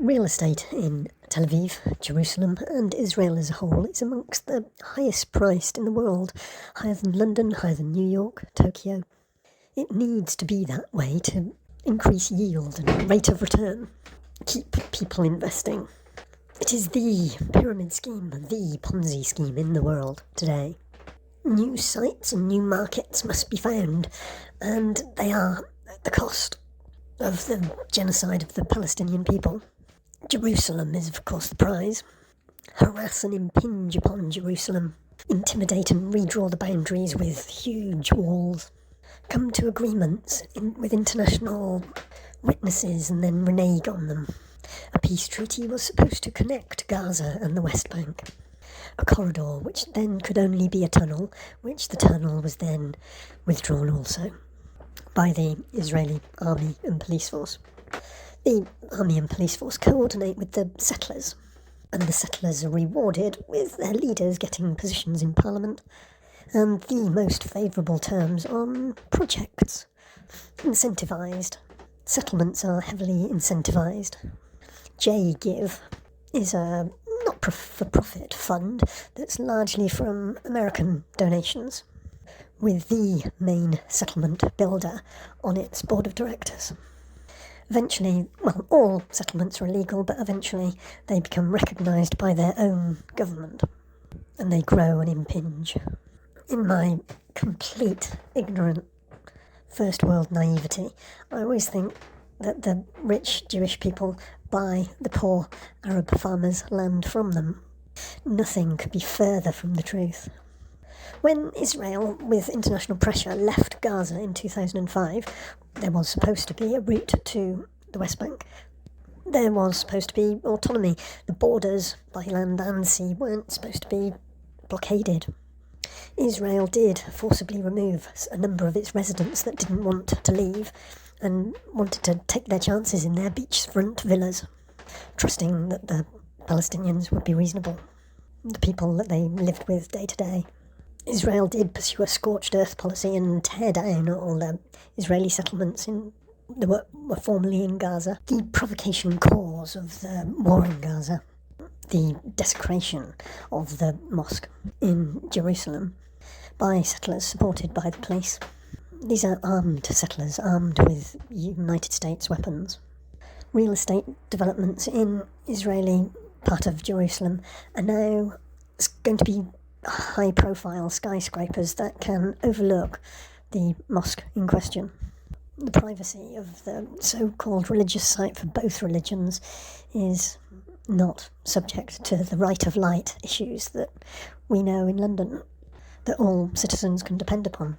Real estate in Tel Aviv, Jerusalem and Israel as a whole is amongst the highest priced in the world, higher than London, higher than New York, Tokyo. It needs to be that way to increase yield and rate of return, keep people investing. It is the pyramid scheme, the Ponzi scheme in the world today. New sites and new markets must be found, and they are at the cost of the genocide of the Palestinian people. Jerusalem is, of course, the prize. Harass and impinge upon Jerusalem. Intimidate and redraw the boundaries with huge walls. Come to agreements with international witnesses and then renege on them. A peace treaty was supposed to connect Gaza and the West Bank. A corridor, which then could only be a tunnel, which the tunnel was then withdrawn also by the Israeli army and police force. The army and police force coordinate with the settlers, and the settlers are rewarded with their leaders getting positions in parliament and the most favourable terms on projects. Incentivised. Settlements are heavily incentivised. givr is a not-for-profit fund that's largely from American donations, with the main settlement builder on its board of directors. Eventually, all settlements are illegal, but eventually they become recognised by their own government, and they grow and impinge. In my complete ignorant first world naivety, I always think that the rich Jewish people buy the poor Arab farmers' land from them. Nothing could be further from the truth. When Israel, with international pressure, left Gaza in 2005, there was supposed to be a route to the West Bank. There was supposed to be autonomy. The borders, by land and sea, weren't supposed to be blockaded. Israel did forcibly remove a number of its residents that didn't want to leave and wanted to take their chances in their beachfront villas, trusting that the Palestinians would be reasonable, the people that they lived with day to day. Israel did pursue a scorched earth policy and tear down all the Israeli settlements that were formerly in Gaza. The provocation cause of the war in Gaza, the desecration of the mosque in Jerusalem by settlers supported by the police. These are armed settlers, armed with United States weapons. Real estate developments in Israeli part of Jerusalem are now going to be high-profile skyscrapers that can overlook the mosque in question. The privacy of the so-called religious site for both religions is not subject to the right of light issues that we know in London that all citizens can depend upon.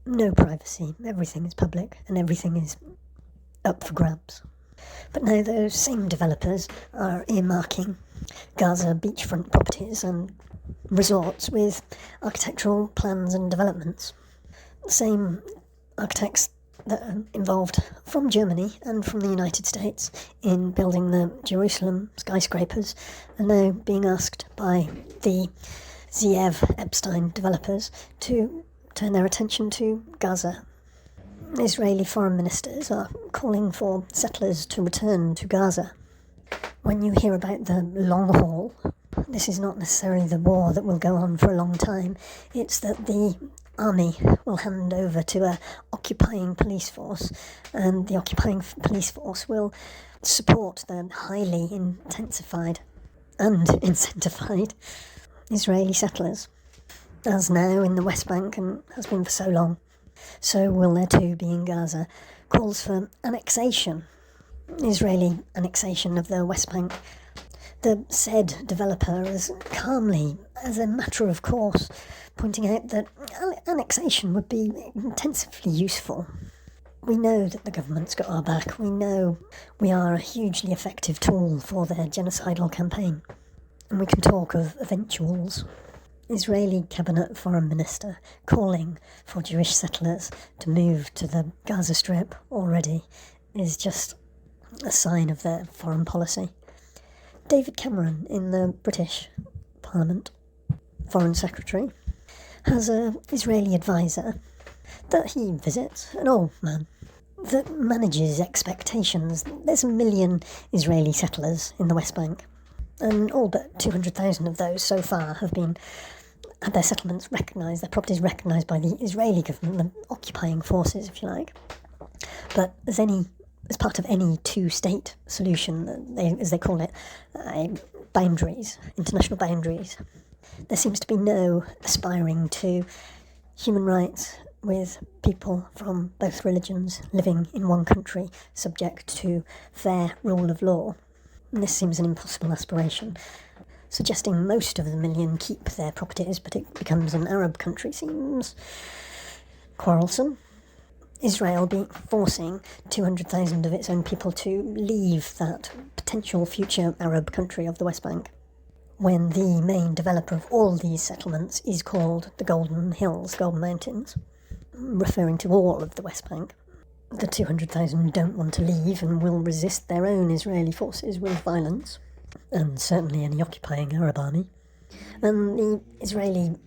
No privacy, everything is public and everything is up for grabs. But now those same developers are earmarking Gaza beachfront properties and resorts with architectural plans and developments. The same architects that are involved from Germany and from the United States in building the Jerusalem skyscrapers are now being asked by the Zeev Epstein developers to turn their attention to Gaza. Israeli foreign ministers are calling for settlers to return to Gaza. When you hear about the long haul, this is not necessarily the war that will go on for a long time. It's that the army will hand over to an occupying police force, and the occupying police force will support the highly intensified and incentivied Israeli settlers. As now in the West Bank, and has been for so long, so will there too be in Gaza. Calls for annexation, Israeli annexation of the West Bank. The said developer is calmly, as a matter of course, pointing out that annexation would be intensively useful. We know that the government's got our back. We know we are a hugely effective tool for their genocidal campaign. And we can talk of eventuals. Israeli cabinet foreign minister calling for Jewish settlers to move to the Gaza Strip already is just a sign of their foreign policy. David Cameron in the British Parliament, Foreign Secretary, has an Israeli advisor that he visits, an old man, that manages expectations. There's 1 million Israeli settlers in the West Bank, and all but 200,000 of those so far have had their settlements recognised, their properties recognised by the Israeli government, the occupying forces, if you like. But as part of any two-state solution, as they call it, boundaries, international boundaries, there seems to be no aspiring to human rights with people from both religions living in one country subject to fair rule of law. And this seems an impossible aspiration. Suggesting most of the 1 million keep their properties but it becomes an Arab country seems quarrelsome. Israel forcing 200,000 of its own people to leave that potential future Arab country of the West Bank, when the main developer of all these settlements is called the Golden Hills, Golden Mountains, referring to all of the West Bank. The 200,000 don't want to leave and will resist their own Israeli forces with violence, and certainly any occupying Arab army. And the Israeli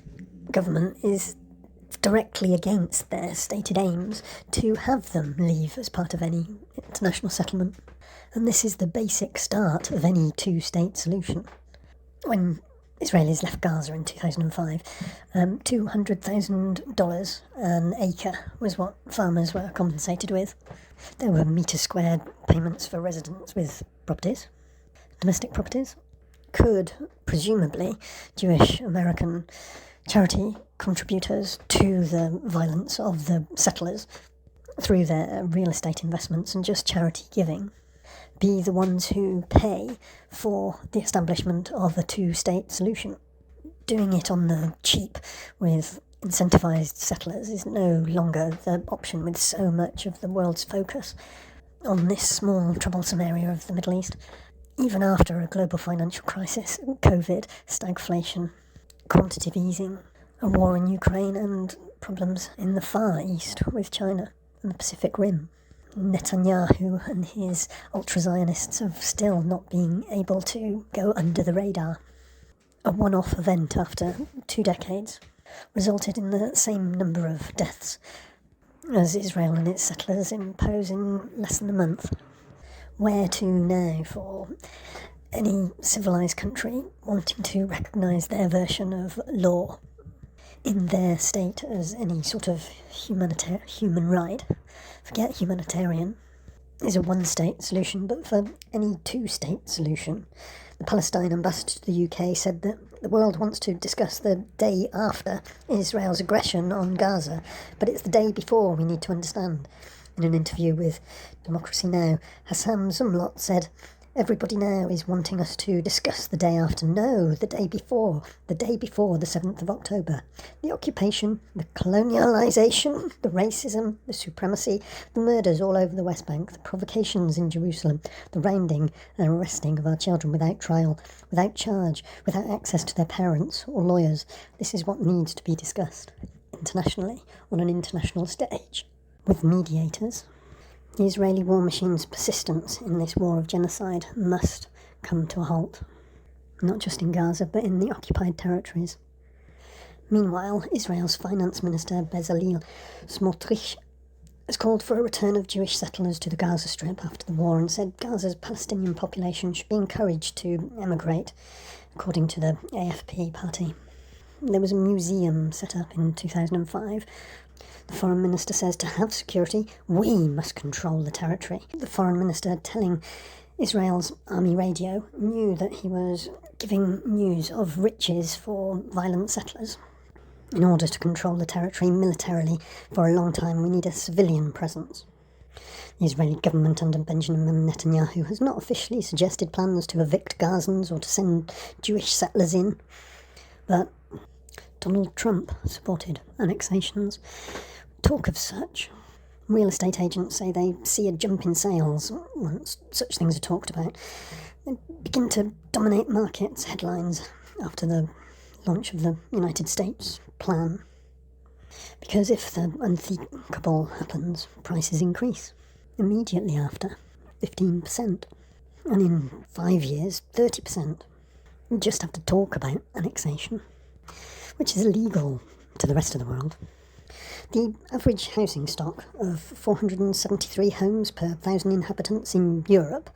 government is directly against their stated aims to have them leave as part of any international settlement. And this is the basic start of any two-state solution. When Israelis left Gaza in 2005, $200,000 an acre was what farmers were compensated with. There were metre-squared payments for residents with properties, domestic properties. Could, presumably, Jewish American charity contributors to the violence of the settlers through their real estate investments and just charity giving be the ones who pay for the establishment of a two-state solution? Doing it on the cheap with incentivised settlers is no longer the option, with so much of the world's focus on this small, troublesome area of the Middle East. Even after a global financial crisis, COVID, stagflation, quantitative easing, a war in Ukraine, and problems in the Far East with China and the Pacific Rim, Netanyahu and his ultra-Zionists have still not been able to go under the radar. A one-off event after 2 decades resulted in the same number of deaths as Israel and its settlers impose in less than a month. Where to now for any civilised country wanting to recognise their version of law in their state as any sort of human right? Forget humanitarian is a one-state solution, but for any two-state solution, the Palestine ambassador to the UK said that the world wants to discuss the day after Israel's aggression on Gaza, but it's the day before we need to understand. In an interview with Democracy Now!, Hassan Zumlot said, "Everybody now is wanting us to discuss the day after. No, the day before the 7th of October. The occupation, the colonialisation, the racism, the supremacy, the murders all over the West Bank, the provocations in Jerusalem, the rounding and arresting of our children without trial, without charge, without access to their parents or lawyers. This is what needs to be discussed internationally, on an international stage, with mediators. The Israeli war machine's persistence in this war of genocide must come to a halt, not just in Gaza, but in the occupied territories." Meanwhile, Israel's finance minister Bezalel Smotrich has called for a return of Jewish settlers to the Gaza Strip after the war and said Gaza's Palestinian population should be encouraged to emigrate, according to the AFP party. There was a museum set up in 2005. The foreign minister says to have security, we must control the territory. The foreign minister, telling Israel's army radio, knew that he was giving news of riches for violent settlers. In order to control the territory militarily for a long time, we need a civilian presence. The Israeli government under Benjamin Netanyahu has not officially suggested plans to evict Gazans or to send Jewish settlers in, but Donald Trump supported annexations. Talk of such. Real estate agents say they see a jump in sales once such things are talked about. They begin to dominate markets headlines after the launch of the United States plan. Because if the unthinkable happens, prices increase. Immediately after, 15%. And in 5 years, 30%. You just have to talk about annexation, which is illegal to the rest of the world. The average housing stock of 473 homes per 1,000 inhabitants in Europe,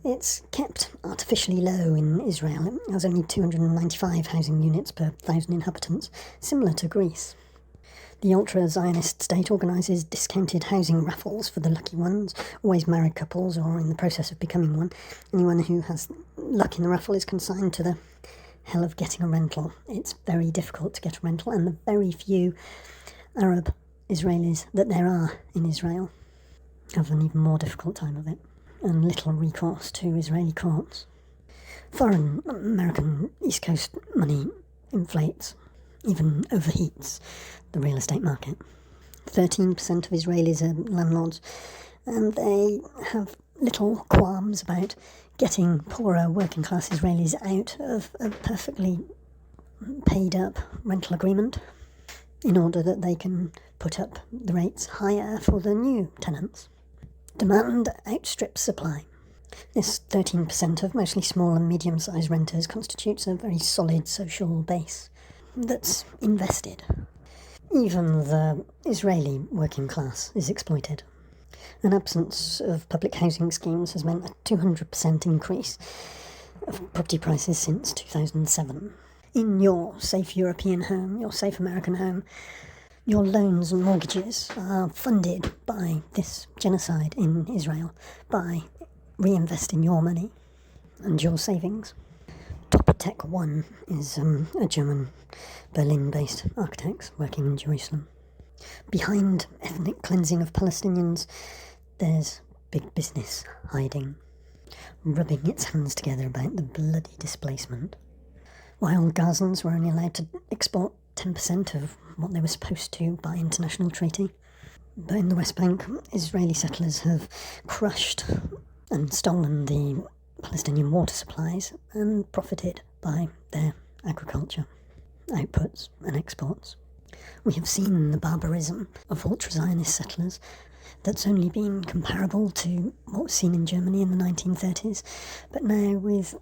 it's kept artificially low in Israel. It has only 295 housing units per 1,000 inhabitants, similar to Greece. The ultra-Zionist state organises discounted housing raffles for the lucky ones, always married couples or in the process of becoming one. Anyone who has luck in the raffle is consigned to the hell of getting a rental. It's very difficult to get a rental, and the very few Arab Israelis that there are in Israel have an even more difficult time of it, and little recourse to Israeli courts. Foreign American East Coast money inflates, even overheats the real estate market. 13% of Israelis are landlords, and they have little qualms about getting poorer working class Israelis out of a perfectly paid up rental agreement in order that they can put up the rates higher for the new tenants. Demand outstrips supply. This 13% of mostly small and medium-sized renters constitutes a very solid social base that's invested. Even the Israeli working class is exploited. An absence of public housing schemes has meant a 200% increase of property prices since 2007. In your safe European home, your safe American home, your loans and mortgages are funded by this genocide in Israel, by reinvesting your money and your savings. Tech 1 is a German Berlin-based architect working in Jerusalem. Behind ethnic cleansing of Palestinians, there's big business hiding, rubbing its hands together about the bloody displacement. While Gazans were only allowed to export 10% of what they were supposed to by international treaty. But in the West Bank, Israeli settlers have crushed and stolen the Palestinian water supplies and profited by their agriculture, outputs and exports. We have seen the barbarism of ultra-Zionist settlers that's only been comparable to what was seen in Germany in the 1930s, but now with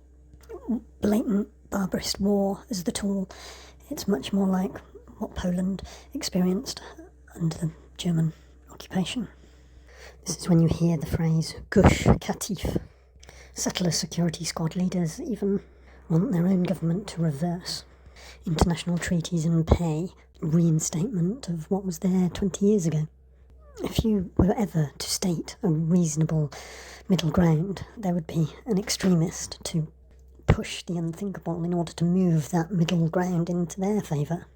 blatant barbarist war as the tool, it's much more like what Poland experienced under the German occupation. This is when you hear the phrase Gush Katif. Settler security squad leaders even want their own government to reverse international treaties and pay reinstatement of what was there 20 years ago. If you were ever to state a reasonable middle ground, there would be an extremist to push the unthinkable in order to move that middle ground into their favour.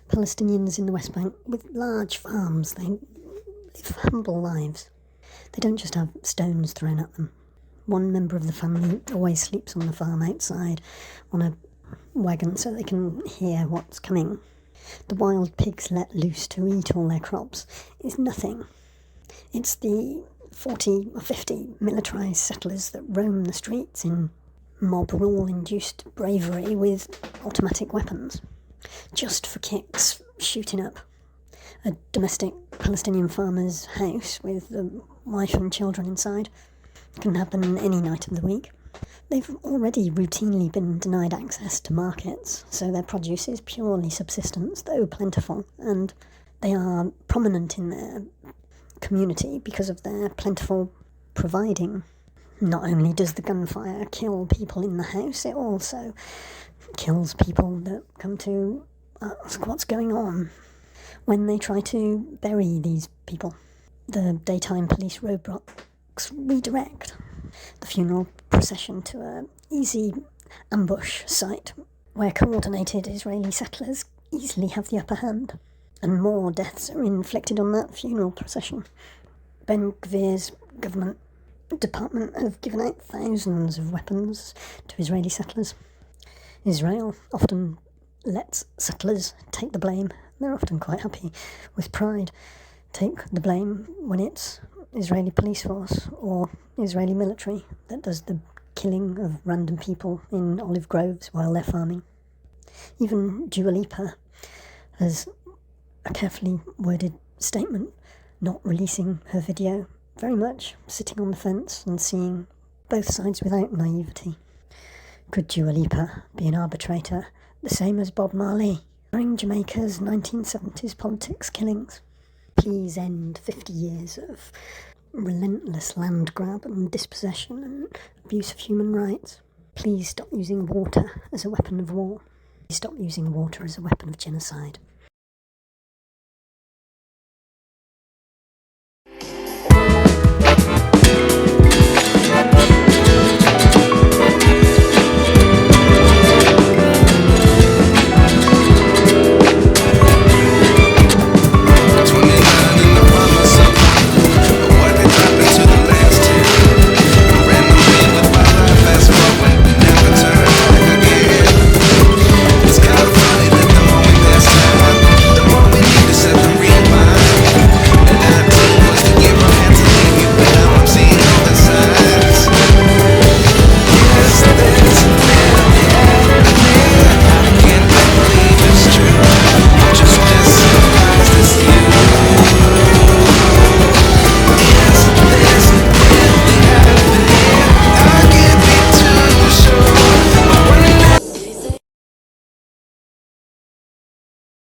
Palestinians in the West Bank with large farms, they live humble lives. They don't just have stones thrown at them. One member of the family always sleeps on the farm outside on a wagon so they can hear what's coming. The wild pigs let loose to eat all their crops is nothing. It's the 40 or 50 militarised settlers that roam the streets in mob rule-induced bravery with automatic weapons, just for kicks, shooting up a domestic Palestinian farmer's house with the wife and children inside. It can happen any night of the week. They've already routinely been denied access to markets, so their produce is purely subsistence, though plentiful, and they are prominent in their community because of their plentiful providing. Not only does the gunfire kill people in the house, it also kills people that come to ask what's going on when they try to bury these people. The daytime police roadblocks redirect the funeral procession to an easy ambush site where coordinated Israeli settlers easily have the upper hand, and more deaths are inflicted on that funeral procession. Ben Gvir's government department have given out thousands of weapons to Israeli settlers. Israel often lets settlers take the blame. They're often quite happy, with pride, take the blame when it's Israeli police force or Israeli military that does the killing of random people in olive groves while they're farming. Even Dua Lipa has a carefully worded statement not releasing her video, very much sitting on the fence and seeing both sides without naivety. Could Dua Lipa be an arbitrator the same as Bob Marley During Jamaica's 1970s politics killings, please end 50 years of relentless land grab and dispossession and abuse of human rights. Please stop using water as a weapon of war. Please stop using water as a weapon of genocide.